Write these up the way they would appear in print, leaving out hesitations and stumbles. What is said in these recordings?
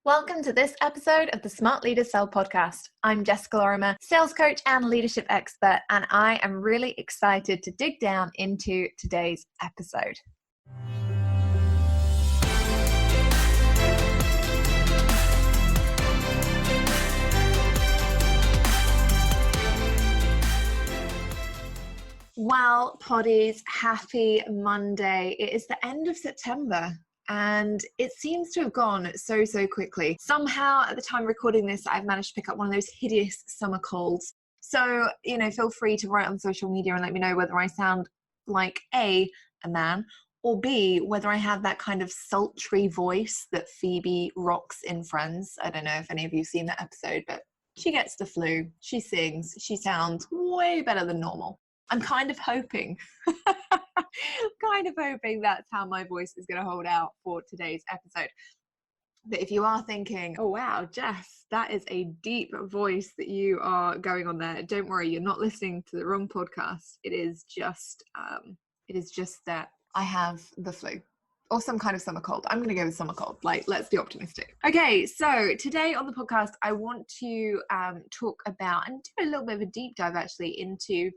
Welcome to this episode of the Smart Leaders Sell podcast. I'm Jessica Lorimer, sales coach and leadership expert, and I am really excited to dig down into today's episode. Well, Poddies, happy Monday. It is the end of September. And it seems to have gone so quickly. Somehow, at the time of recording this, I've managed to pick up one of those hideous summer colds. So, feel free to write on social media and let me know whether I sound like A man, or B, whether I have that kind of sultry voice that Phoebe rocks in Friends. I don't know if any of you have seen that episode, but she gets the flu, she sings, she sounds way better than normal. I'm kind of hoping that's how my voice is going to hold out for today's episode. But if you are thinking, oh wow, Jess, that is a deep voice that you are going on there, don't worry, you're not listening to the wrong podcast. It is just that I have the flu or some kind of summer cold. I'm going to go with summer cold. Let's be optimistic. Okay, so today on the podcast, I want to talk about and do a little bit of a deep dive actually into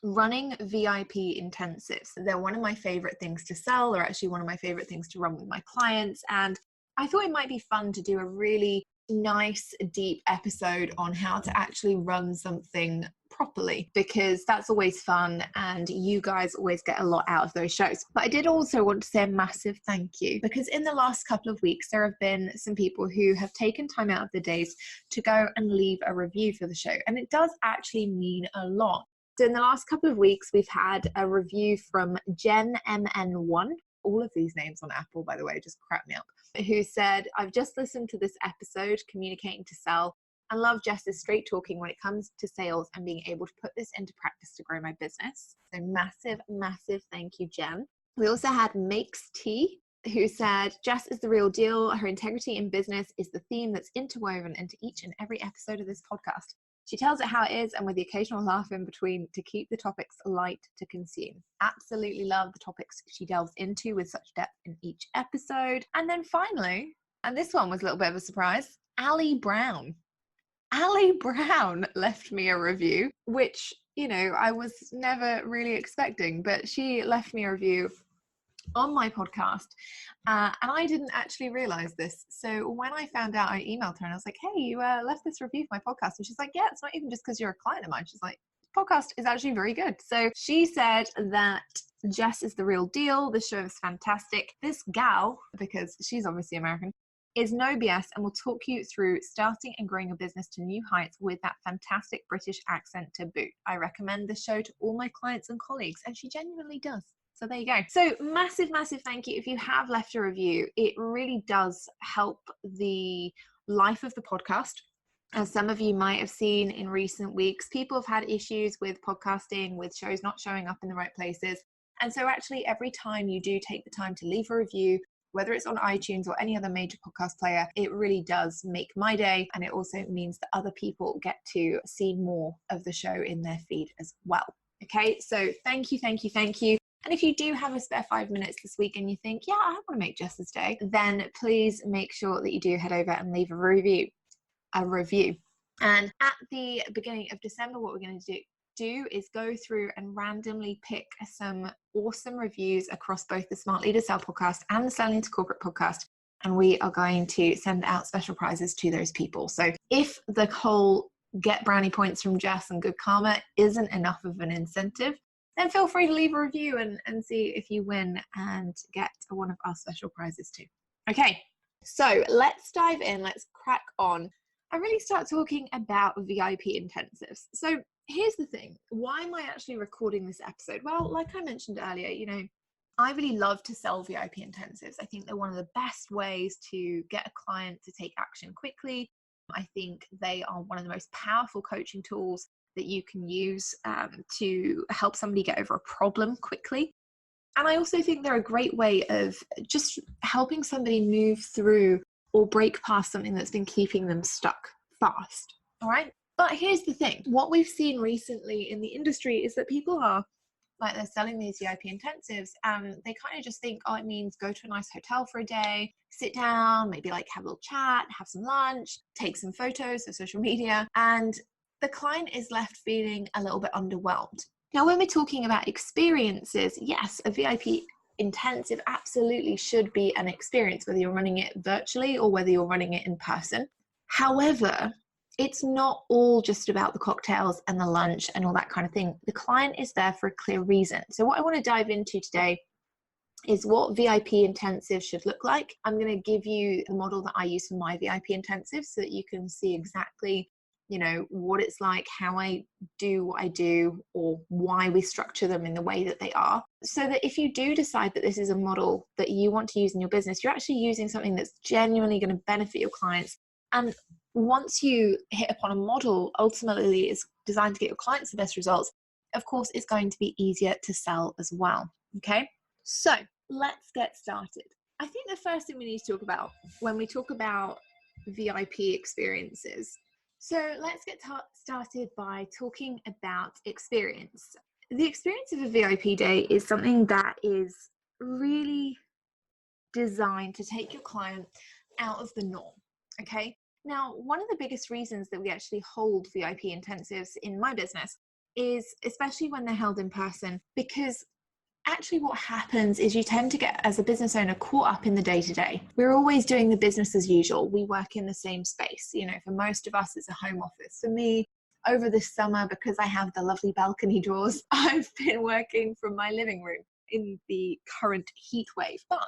running VIP intensives. They're one of my favorite things to sell. They're actually one of my favorite things to run with my clients. And I thought it might be fun to do a really nice, deep episode on how to actually run something properly, because that's always fun and you guys always get a lot out of those shows. But I did also want to say a massive thank you, because in the last couple of weeks, there have been some people who have taken time out of their days to go and leave a review for the show. And it does actually mean a lot. So in the last couple of weeks, we've had a review from Jen MN1. All of these names on Apple, by the way, just crack me up. Who said, I've just listened to this episode, Communicating to Sell, and love Jess's straight talking when it comes to sales and being able to put this into practice to grow my business. So massive thank you, Jen. We also had Makes Tea, who said, Jess is the real deal. Her integrity in business is the theme that's interwoven into each and every episode of this podcast. She tells it how it is and with the occasional laugh in between to keep the topics light to consume. Absolutely love the topics she delves into with such depth in each episode. And then finally, and this one was a little bit of a surprise, Ali Brown. Ali Brown left me a review, which, I was never really expecting, but she left me a review on my podcast, and I didn't actually realize this. So when I found out, I emailed her and I was like, hey, you left this review for my podcast. And she's like, yeah, it's not even just because you're a client of mine. She's like, podcast is actually very good. So she said that Jess is the real deal. The show is fantastic. This gal, because she's obviously American, is no BS and will talk you through starting and growing a business to new heights with that fantastic British accent to boot. I recommend this show to all my clients and colleagues, and she genuinely does. So there you go. So massive thank you if you have left a review. It really does help the life of the podcast. As some of you might have seen in recent weeks, people have had issues with podcasting, with shows not showing up in the right places. And so actually every time you do take the time to leave a review, whether it's on iTunes or any other major podcast player, it really does make my day. And it also means that other people get to see more of the show in their feed as well. Okay, so thank you. And if you do have a spare 5 minutes this week and you think, yeah, I want to make Jess's day, then please make sure that you do head over and leave a review. And at the beginning of December, what we're going to do is go through and randomly pick some awesome reviews across both the Smart Leaders Sell podcast and the Selling to Corporate podcast. And we are going to send out special prizes to those people. So if the whole get brownie points from Jess and good karma isn't enough of an incentive, then feel free to leave a review and see if you win and get one of our special prizes too. Okay, so let's dive in, let's crack on and really start talking about VIP intensives. So here's the thing, why am I actually recording this episode? Well, like I mentioned earlier, I really love to sell VIP intensives. I think they're one of the best ways to get a client to take action quickly. I think they are one of the most powerful coaching tools that you can use to help somebody get over a problem quickly. And I also think they're a great way of just helping somebody move through or break past something that's been keeping them stuck fast. All right. But here's the thing. What we've seen recently in the industry is that people are like they're selling these VIP intensives and they kind of just think, oh, it means go to a nice hotel for a day, sit down, maybe like have a little chat, have some lunch, take some photos for social media, and the client is left feeling a little bit underwhelmed. Now, when we're talking about experiences, yes, a VIP intensive absolutely should be an experience, whether you're running it virtually or whether you're running it in person. However, it's not all just about the cocktails and the lunch and all that kind of thing. The client is there for a clear reason. So what I want to dive into today is what VIP intensive should look like. I'm going to give you the model that I use for my VIP intensive so that you can see exactly, you know, what it's like, how I do what I do, or why we structure them in the way that they are, so that if you do decide that this is a model that you want to use in your business, you're actually using something that's genuinely going to benefit your clients. And once you hit upon a model, ultimately is designed to get your clients the best results, of course, it's going to be easier to sell as well. Okay, so let's get started. I think the first thing we need to talk about when we talk about VIP experiences, so let's get started by talking about experience. The experience of a VIP day is something that is really designed to take your client out of the norm. Okay. Now, one of the biggest reasons that we actually hold VIP intensives in my business is, especially when they're held in person, because actually what happens is you tend to get, as a business owner, caught up in the day-to-day. We're always doing the business as usual. We work in the same space. You know, for most of us, it's a home office. For me, over this summer, because I have the lovely balcony doors, I've been working from my living room in the current heat wave. But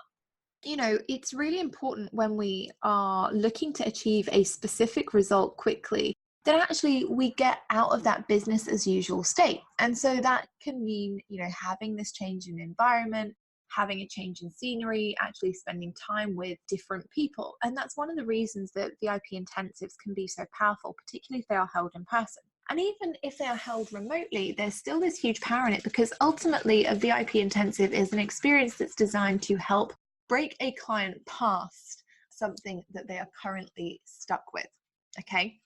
you know, it's really important when we are looking to achieve a specific result quickly that actually we get out of that business as usual state. And so that can mean, you know, having this change in environment, having a change in scenery, actually spending time with different people. And that's one of the reasons that VIP intensives can be so powerful, particularly if they are held in person. And even if they are held remotely, there's still this huge power in it, because ultimately a VIP intensive is an experience that's designed to help break a client past something that they are currently stuck with. Okay.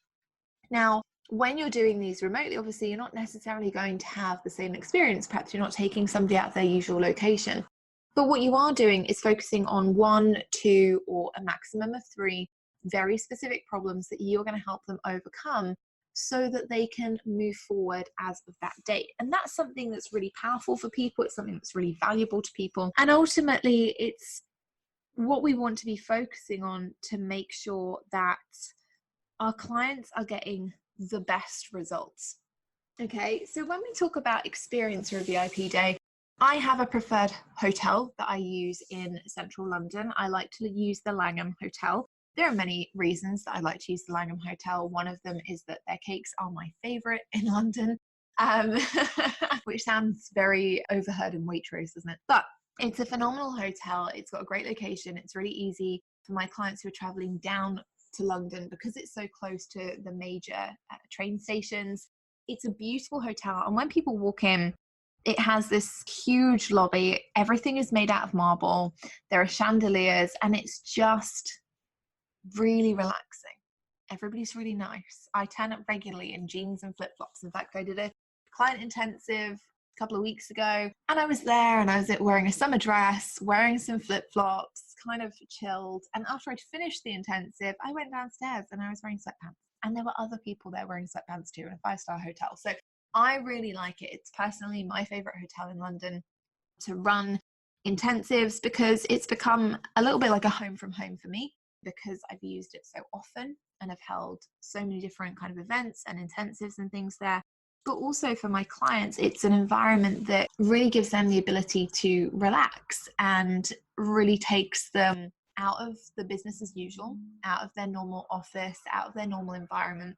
Now, when you're doing these remotely, obviously you're not necessarily going to have the same experience. Perhaps you're not taking somebody out of their usual location. But what you are doing is focusing on 1, 2, or a maximum of 3 very specific problems that you're going to help them overcome so that they can move forward as of that date. And that's something that's really powerful for people. It's something that's really valuable to people. And ultimately, it's what we want to be focusing on to make sure that our clients are getting the best results. Okay, so when we talk about experience for a VIP day, I have a preferred hotel that I use in central London. I like to use the Langham Hotel. There are many reasons that I like to use the Langham Hotel. One of them is that their cakes are my favorite in London, which sounds very overheard in Waitrose, doesn't it? But it's a phenomenal hotel. It's got a great location. It's really easy for my clients who are traveling down to London because it's so close to the major train stations. It's a beautiful hotel. And when people walk in, it has this huge lobby. Everything is made out of marble. There are chandeliers, and it's just really relaxing. Everybody's really nice. I turn up regularly in jeans and flip-flops. In fact, I did a client intensive a couple of weeks ago, and I was there and I was wearing a summer dress, wearing some flip-flops, kind of chilled. And after I'd finished the intensive, I went downstairs and I was wearing sweatpants, and there were other people there wearing sweatpants too in a 5-star hotel. So I really like it. It's personally my favorite hotel in London to run intensives because it's become a little bit like a home from home for me, because I've used it so often and have held so many different kind of events and intensives and things there. But also for my clients, it's an environment that really gives them the ability to relax and really takes them out of the business as usual, out of their normal office, out of their normal environment,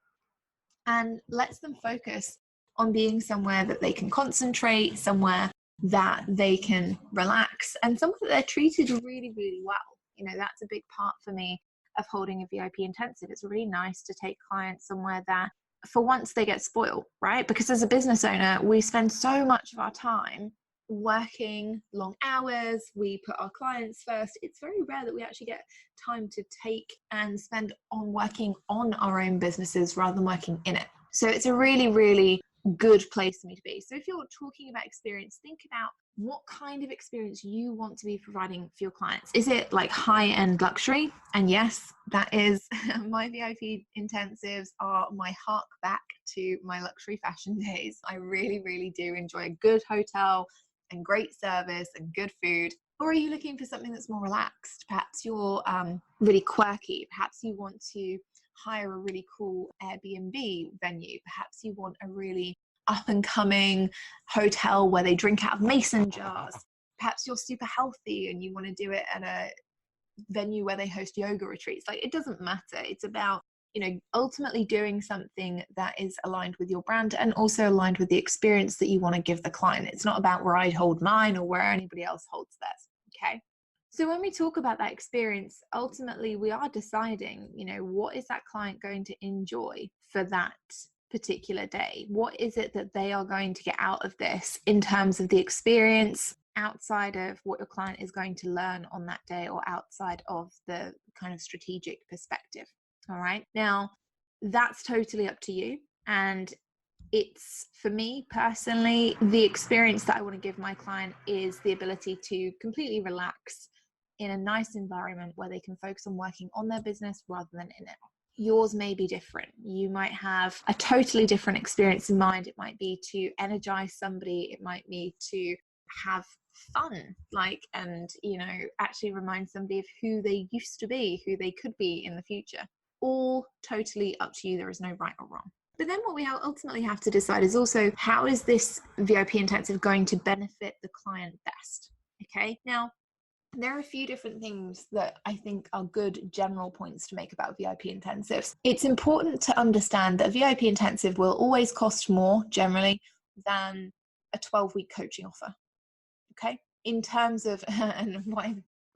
and lets them focus on being somewhere that they can concentrate, somewhere that they can relax, and somewhere that they're treated really, really well. You know, that's a big part for me of holding a VIP intensive. It's really nice to take clients somewhere that for once they get spoiled, right? Because as a business owner, we spend so much of our time working long hours. We put our clients first. It's very rare that we actually get time to take and spend on working on our own businesses rather than working in it. So it's a really, really good place for me to be. So if you're talking about experience, think about what kind of experience you want to be providing for your clients. Is it like high-end luxury? And yes, that is my VIP intensives are my hark back to my luxury fashion days. I really, really do enjoy a good hotel and great service and good food. Or are you looking for something that's more relaxed? Perhaps you're really quirky. Perhaps you want to hire a really cool Airbnb venue. Perhaps you want a really up and coming hotel where they drink out of mason jars. Perhaps you're super healthy and you want to do it at a venue where they host yoga retreats. Like, it doesn't matter. It's about, ultimately doing something that is aligned with your brand and also aligned with the experience that you want to give the client. It's not about where I hold mine or where anybody else holds theirs. Okay. So when we talk about that experience, ultimately we are deciding, what is that client going to enjoy for that particular day? What is it that they are going to get out of this in terms of the experience outside of what your client is going to learn on that day or outside of the kind of strategic perspective? All right. Now, that's totally up to you. And it's, for me personally, the experience that I want to give my client is the ability to completely relax in a nice environment where they can focus on working on their business rather than in it. Yours may be different. You might have a totally different experience in mind. It might be to energize somebody. It might be to have fun, and actually remind somebody of who they used to be, who they could be in the future. All totally up to you. There is no right or wrong. But then what we ultimately have to decide is also, how is this VIP intensive going to benefit the client best? Okay. Now, there are a few different things that I think are good general points to make about VIP intensives. It's important to understand that a VIP intensive will always cost more generally than a 12-week coaching offer. Okay. In terms of, and what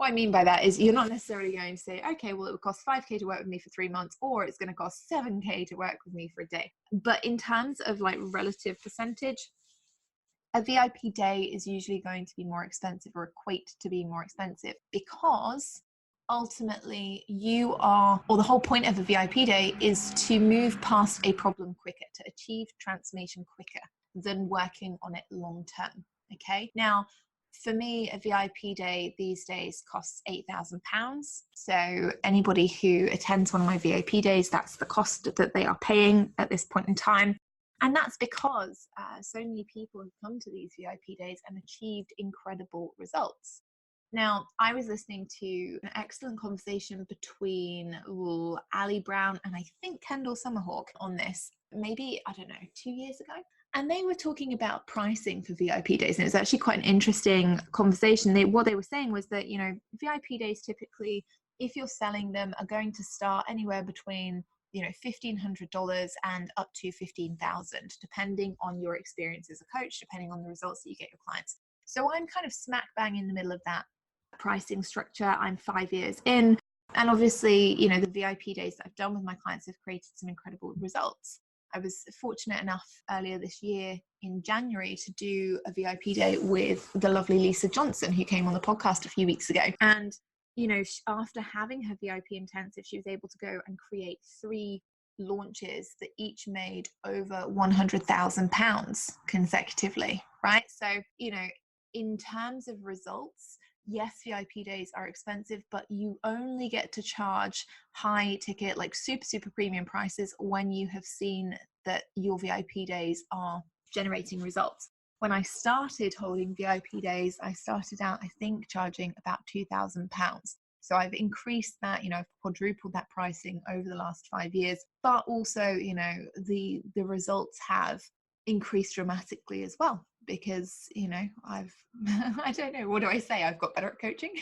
I mean by that is, you're not necessarily going to say, okay, well, it would cost 5K to work with me for 3 months, or it's going to cost 7K to work with me for a day. But in terms of relative percentage, a VIP day is usually going to be more expensive, or equate to be more expensive, because ultimately the whole point of a VIP day is to move past a problem quicker, to achieve transformation quicker than working on it long term. Okay. Now, for me, a VIP day these days costs £8,000. So anybody who attends one of my VIP days, that's the cost that they are paying at this point in time. And that's because so many people have come to these VIP days and achieved incredible results. Now, I was listening to an excellent conversation between Ali Brown and I think Kendall Summerhawk on this, maybe, 2 years ago. And they were talking about pricing for VIP days. And it was actually quite an interesting conversation. What they were saying was that, VIP days typically, if you're selling them, are going to start anywhere between $1,500 and up to $15,000, depending on your experience as a coach, depending on the results that you get your clients. So I'm kind of smack bang in the middle of that pricing structure. I'm 5 years in. And obviously, the VIP days that I've done with my clients have created some incredible results. I was fortunate enough earlier this year in January to do a VIP day with the lovely Lisa Johnson, who came on the podcast a few weeks ago. And, after having her VIP intensive, she was able to go and create 3 launches that each made over £100,000 consecutively, right? So, in terms of results, yes, VIP days are expensive, but you only get to charge high ticket, super premium prices when you have seen that your VIP days are generating results. When I started holding VIP days, I started out, I think, charging about £2,000. So I've increased that, I've quadrupled that pricing over the last 5 years, but also, the results have increased dramatically as well. Because, I've, I don't know, what do I say? I've got better at coaching.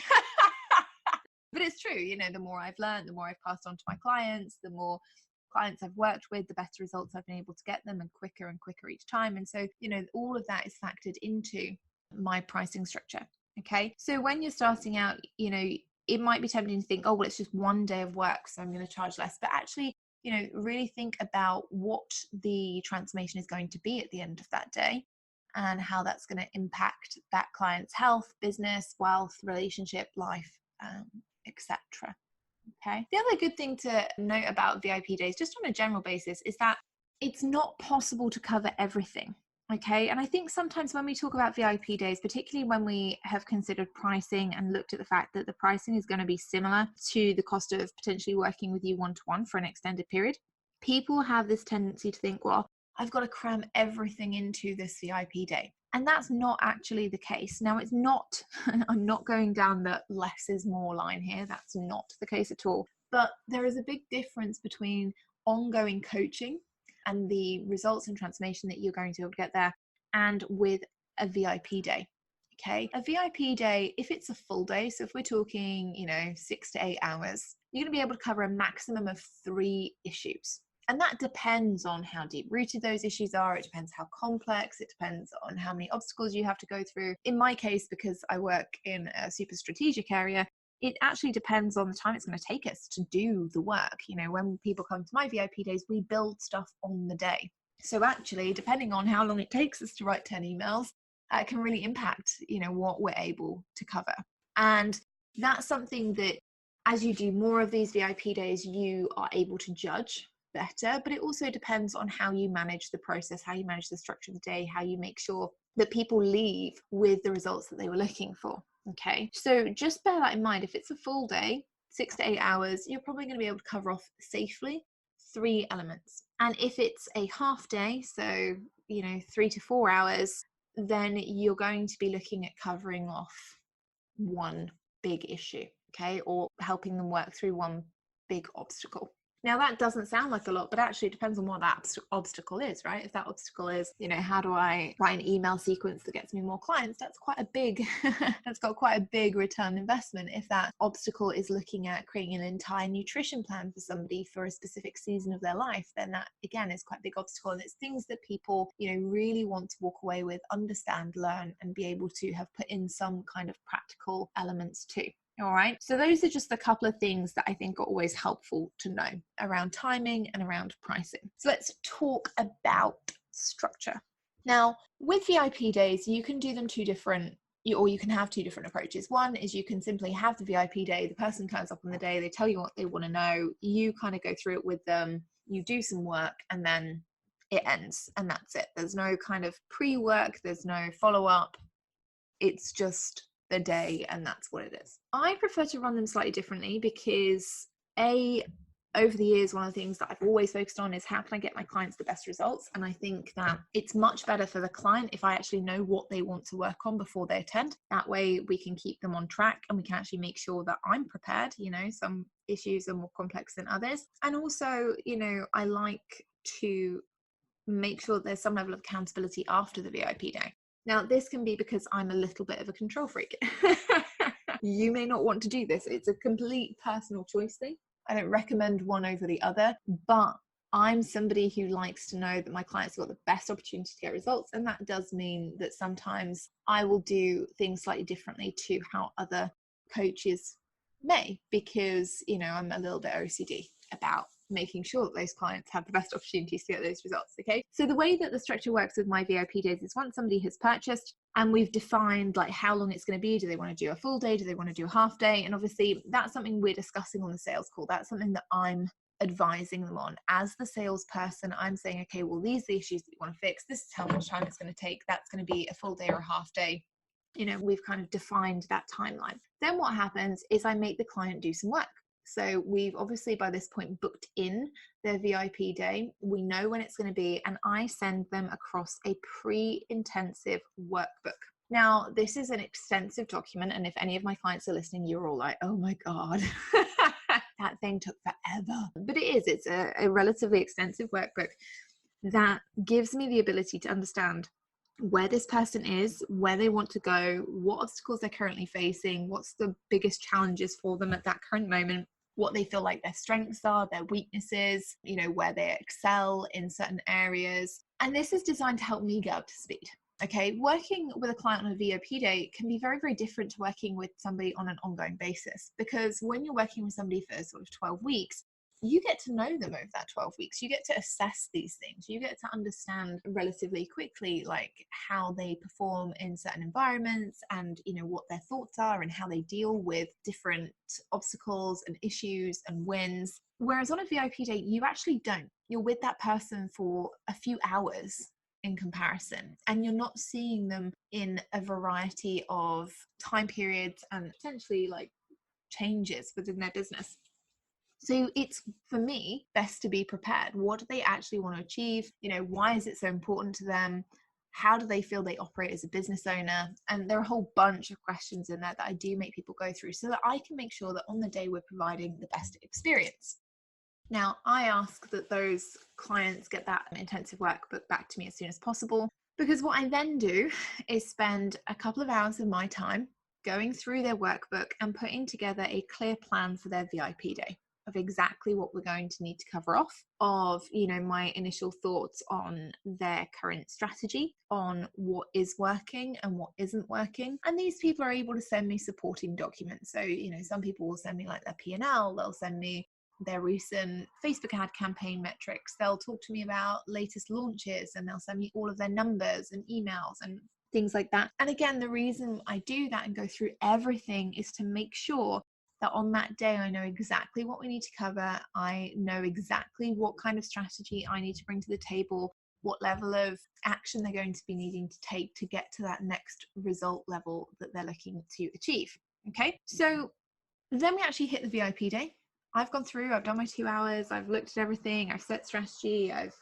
But it's true, the more I've learned, the more I've passed on to my clients, the more clients I've worked with, the better results I've been able to get them, and quicker each time. And so, all of that is factored into my pricing structure. Okay. So when you're starting out, it might be tempting to think, oh, well, it's just one day of work, so I'm going to charge less. But actually, really think about what the transformation is going to be at the end of that day, and how that's going to impact that client's health, business, wealth, relationship, life, etc. Okay. The other good thing to note about VIP days, just on a general basis, is that it's not possible to cover everything. Okay. And I think sometimes when we talk about VIP days, particularly when we have considered pricing and looked at the fact that the pricing is going to be similar to the cost of potentially working with you one-to-one for an extended period, people have this tendency to think, well, I've got to cram everything into this VIP day. And that's not actually the case. Now, it's not, I'm not going down the less is more line here. That's not the case at all. But there is a big difference between ongoing coaching and the results and transformation that you're going to be able to get there, and with a VIP day. Okay, a VIP day, if it's a full day, so if we're talking, 6 to 8 hours, you're going to be able to cover a maximum of 3 issues. And that depends on how deep rooted those issues are. It depends how complex, it depends on how many obstacles you have to go through. In my case, because I work in a super strategic area, it actually depends on the time it's going to take us to do the work. When people come to my VIP days, we build stuff on the day. So actually, depending on how long it takes us to write 10 emails, it can really impact, what we're able to cover. And that's something that as you do more of these VIP days, you are able to judge better, but it also depends on how you manage the process, how you manage the structure of the day, how you make sure that people leave with the results that they were looking for. Okay, so just bear that in mind. If it's a full day, 6 to 8 hours, you're probably going to be able to cover off safely 3 elements. And if it's a half day, so 3 to 4 hours, then you're going to be looking at covering off 1 big issue, okay, or helping them work through 1 big obstacle. Now, that doesn't sound like a lot, but actually it depends on what that obstacle is, right? If that obstacle is, how do I write an email sequence that gets me more clients? That's quite a big, that's got quite a big return investment. If that obstacle is looking at creating an entire nutrition plan for somebody for a specific season of their life, then that again is quite a big obstacle. And it's things that people, really want to walk away with, understand, learn, and be able to have put in some kind of practical elements too. All right, so those are just a couple of things that I think are always helpful to know around timing and around pricing. So let's talk about structure. Now, with VIP days, you can do them or you can have 2 different approaches. One is you can simply have the VIP day, the person turns up on the day, they tell you what they want to know, you kind of go through it with them, you do some work, and then it ends, and that's it. There's no kind of pre-work, there's no follow-up. It's just the day, and that's what it is. I prefer to run them slightly differently because over the years, one of the things that I've always focused on is how can I get my clients the best results? And I think that it's much better for the client if I actually know what they want to work on before they attend. That way we can keep them on track and we can actually make sure that I'm prepared. Some issues are more complex than others. And also, I like to make sure there's some level of accountability after the VIP day. Now, this can be because I'm a little bit of a control freak. You may not want to do this. It's a complete personal choice thing. I don't recommend one over the other, but I'm somebody who likes to know that my clients have got the best opportunity to get results. And that does mean that sometimes I will do things slightly differently to how other coaches may, because, I'm a little bit OCD about making sure that those clients have the best opportunities to get those results. Okay, so the way that the structure works with my VIP days is once somebody has purchased and we've defined like how long it's going to be, do they want to do a full day, do they want to do a half day? And obviously that's something we're discussing on the sales call. That's something that I'm advising them on as the salesperson. I'm saying, okay, well, these are the issues that you want to fix, this is how much time it's going to take, that's going to be a full day or a half day. We've kind of defined that timeline. Then what happens is I make the client do some work. So we've obviously by this point booked in their VIP day. We know when it's going to be, and I send them across a pre-intensive workbook. Now, this is an extensive document, and if any of my clients are listening, you're all like, oh my God, that thing took forever. But it's a relatively extensive workbook that gives me the ability to understand where this person is, where they want to go, what obstacles they're currently facing, what's the biggest challenges for them at that current moment, what they feel like their strengths are, their weaknesses, where they excel in certain areas. And this is designed to help me get up to speed. Okay, working with a client on a VIP day can be very, very different to working with somebody on an ongoing basis, because when you're working with somebody for sort of 12 weeks, you get to know them over that 12 weeks. You get to assess these things. You get to understand relatively quickly, like how they perform in certain environments and, what their thoughts are and how they deal with different obstacles and issues and wins. Whereas on a VIP day, you actually don't. You're with that person for a few hours in comparison, and you're not seeing them in a variety of time periods and potentially like changes within their business. So it's, for me, best to be prepared. What do they actually want to achieve? Why is it so important to them? How do they feel they operate as a business owner? And there are a whole bunch of questions in there that I do make people go through so that I can make sure that on the day we're providing the best experience. Now, I ask that those clients get that intensive workbook back to me as soon as possible, because what I then do is spend a couple of hours of my time going through their workbook and putting together a clear plan for their VIP day of exactly what we're going to need to cover off, of my initial thoughts on their current strategy, on what is working and what isn't working. And these people are able to send me supporting documents. So some people will send me like their P&L, they'll send me their recent Facebook ad campaign metrics, they'll talk to me about latest launches, and they'll send me all of their numbers and emails and things like that. And again, the reason I do that and go through everything is to make sure that on that day I know exactly what we need to cover. I know exactly what kind of strategy I need to bring to the table, what level of action they're going to be needing to take to get to that next result level that they're looking to achieve. Okay, so then we actually hit the VIP day. I've gone through, I've done my 2 hours, I've looked at everything, I've set strategy, I've,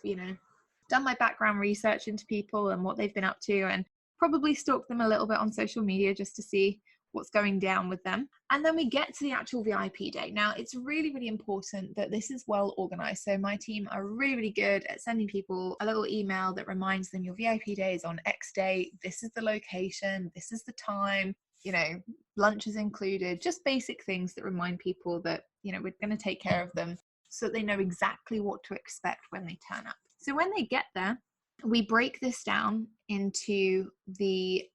done my background research into people and what they've been up to, and probably stalked them a little bit on social media just to see what's going down with them. And then we get to the actual VIP day. Now, it's really, really important that this is well organized. So my team are really, really good at sending people a little email that reminds them your VIP day is on X date, this is the location, this is the time, lunch is included, just basic things that remind people that, we're going to take care of them so that they know exactly what to expect when they turn up. So when they get there, we break this down into the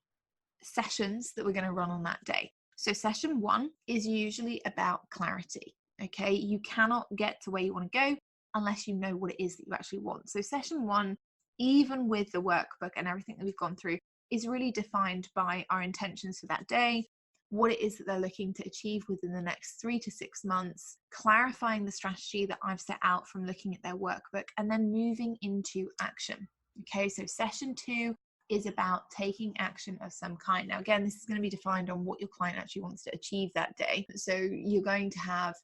sessions that we're going to run on that day. So session 1 is usually about clarity. Okay, you cannot get to where you want to go unless you know what it is that you actually want. So session 1, even with the workbook and everything that we've gone through, is really defined by our intentions for that day, what it is that they're looking to achieve within the next 3 to 6 months, clarifying the strategy that I've set out from looking at their workbook, and then moving into action. Okay, so session 2 is about taking action of some kind. Now, again, this is going to be defined on what your client actually wants to achieve that day. So you're going to have,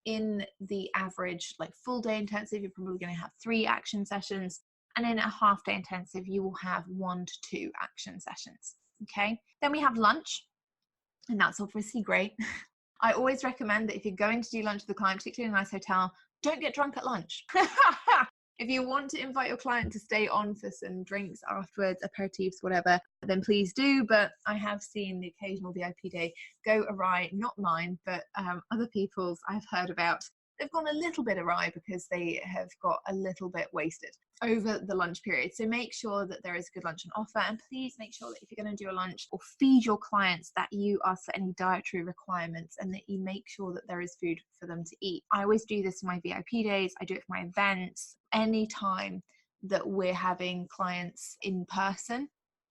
in the average like full day intensive, you're probably going to have 3 action sessions. And in a half day intensive, you will have 1 to 2 action sessions. Okay. Then we have lunch, and that's obviously great. I always recommend that if you're going to do lunch with a client, particularly in a nice hotel, don't get drunk at lunch. If you want to invite your client to stay on for some drinks afterwards, aperitifs, whatever, then please do. But I have seen the occasional VIP day go awry, not mine, but other people's I've heard about. They've gone a little bit awry because they have got a little bit wasted over the lunch period. So make sure that there is a good lunch on offer, and please make sure that if you're going to do a lunch or feed your clients, that you ask for any dietary requirements and that you make sure that there is food for them to eat. I always do this for my VIP days. I do it for my events. Anytime that we're having clients in person,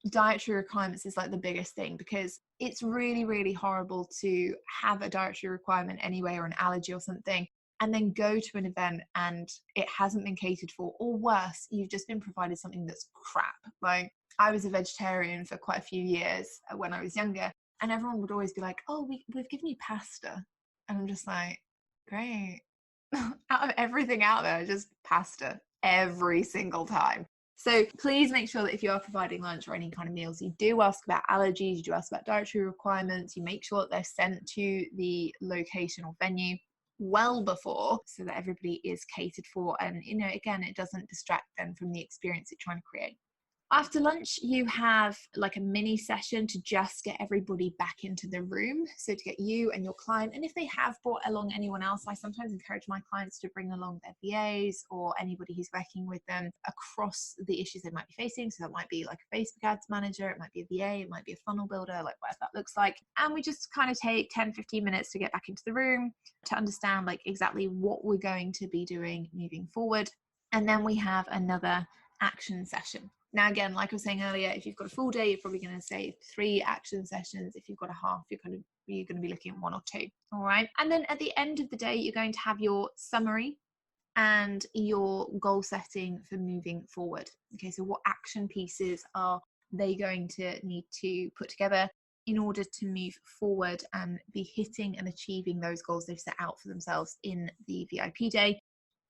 dietary requirements is like the biggest thing, because it's really, really horrible to have a dietary requirement anyway, or an allergy or something, and then go to an event and it hasn't been catered for, or worse, you've just been provided something that's crap. Like, I was a vegetarian for quite a few years when I was younger, and everyone would always be like, oh, we've given you pasta. And I'm just like, great. Out of everything out there, just pasta every single time. So please make sure that if you are providing lunch or any kind of meals, you do ask about allergies, you do ask about dietary requirements, you make sure that they're sent to the location or venue well before, so that everybody is catered for, and again, it doesn't distract them from the experience you're trying to create. After lunch, you have like a mini session to just get everybody back into the room. So to get you and your client, and if they have brought along anyone else, I sometimes encourage my clients to bring along their VAs or anybody who's working with them across the issues they might be facing. So that might be like a Facebook ads manager, it might be a VA, it might be a funnel builder, like whatever that looks like. And we just kind of take 10-15 minutes to get back into the room to understand like exactly what we're going to be doing moving forward. And then we have another action session. Now, again, like I was saying earlier, if you've got a full day, you're probably going to say 3 action sessions. If you've got a half, you're kind of you're going to be looking at 1 or 2. All right. And then at the end of the day, you're going to have your summary and your goal setting for moving forward. Okay, so what action pieces are they going to need to put together in order to move forward and be hitting and achieving those goals they've set out for themselves in the VIP day.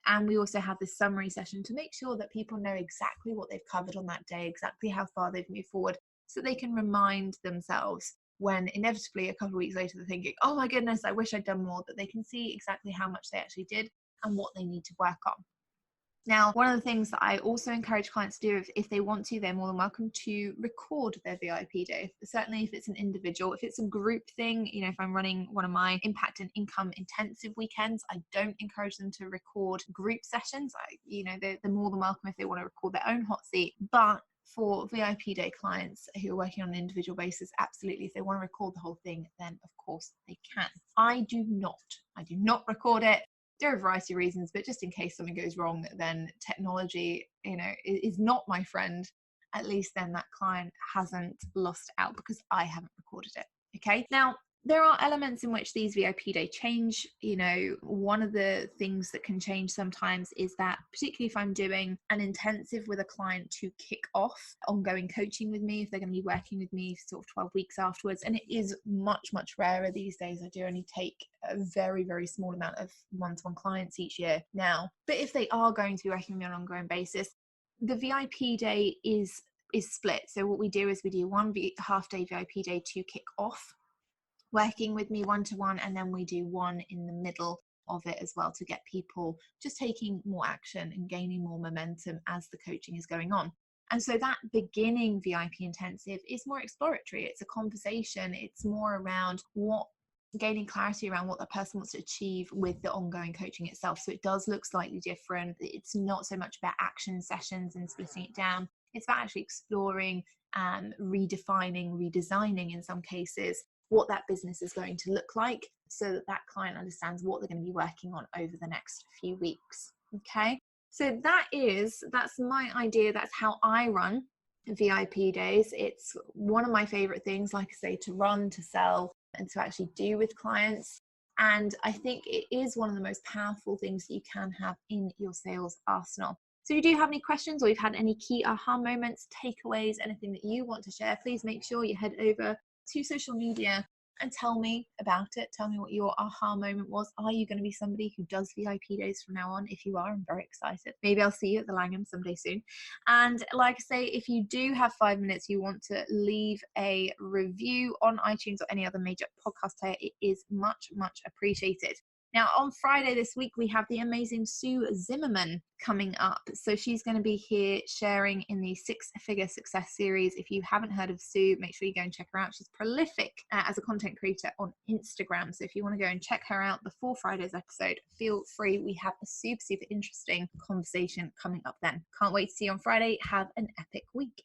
And we also have this summary session to make sure that people know exactly what they've covered on that day, exactly how far they've moved forward, so they can remind themselves when inevitably a couple of weeks later they're thinking, oh my goodness, I wish I'd done more, that they can see exactly how much they actually did and what they need to work on. Now, one of the things that I also encourage clients to do, if they want to, they're more than welcome to record their VIP day. Certainly if it's an individual, if it's a group thing, you know, if I'm running one of my impact and income intensive weekends, I don't encourage them to record group sessions. They're more than welcome if they want to record their own hot seat. But for VIP day clients who are working on an individual basis, absolutely, if they want to record the whole thing, then of course they can. I do not record it. There are a variety of reasons, but just in case something goes wrong, then technology, is not my friend. At least then that client hasn't lost out because I haven't recorded it. Okay. Now, there are elements in which these VIP day change. One of the things that can change sometimes is that, particularly if I'm doing an intensive with a client to kick off ongoing coaching with me, if they're going to be working with me sort of 12 weeks afterwards, and it is much, much rarer these days. I do only take a very, very small amount of one-to-one clients each year now. But if they are going to be working with me on an ongoing basis, the VIP day is split. So what we do is we do one half-day VIP day to kick off working with me one-to-one, and then we do one in the middle of it as well to get people just taking more action and gaining more momentum as the coaching is going on. And so that beginning VIP intensive is more exploratory. It's a conversation. It's more around gaining clarity around what the person wants to achieve with the ongoing coaching itself. So it does look slightly different. It's not so much about action sessions and splitting it down. It's about actually exploring and redefining, redesigning in some cases, what that business is going to look like, so that that client understands what they're going to be working on over the next few weeks. Okay, so that's my idea. That's how I run VIP days. It's one of my favorite things, like I say, to run, to sell, and to actually do with clients. And I think it is one of the most powerful things that you can have in your sales arsenal. So if you do have any questions, or you've had any key aha moments, takeaways, anything that you want to share, please make sure you head over to social media and tell me about it. Tell me what your aha moment was. Are you going to be somebody who does VIP days from now on? If you are, I'm very excited. Maybe I'll see you at the Langham someday soon. And like I say, if you do have 5 minutes, you want to leave a review on iTunes or any other major podcast player, it is much, much appreciated. Now, on Friday this week, we have the amazing Sue Zimmerman coming up. So she's going to be here sharing in the 6-Figure Success series. If you haven't heard of Sue, make sure you go and check her out. She's prolific as a content creator on Instagram. So if you want to go and check her out before Friday's episode, feel free. We have a super, super interesting conversation coming up then. Can't wait to see you on Friday. Have an epic week.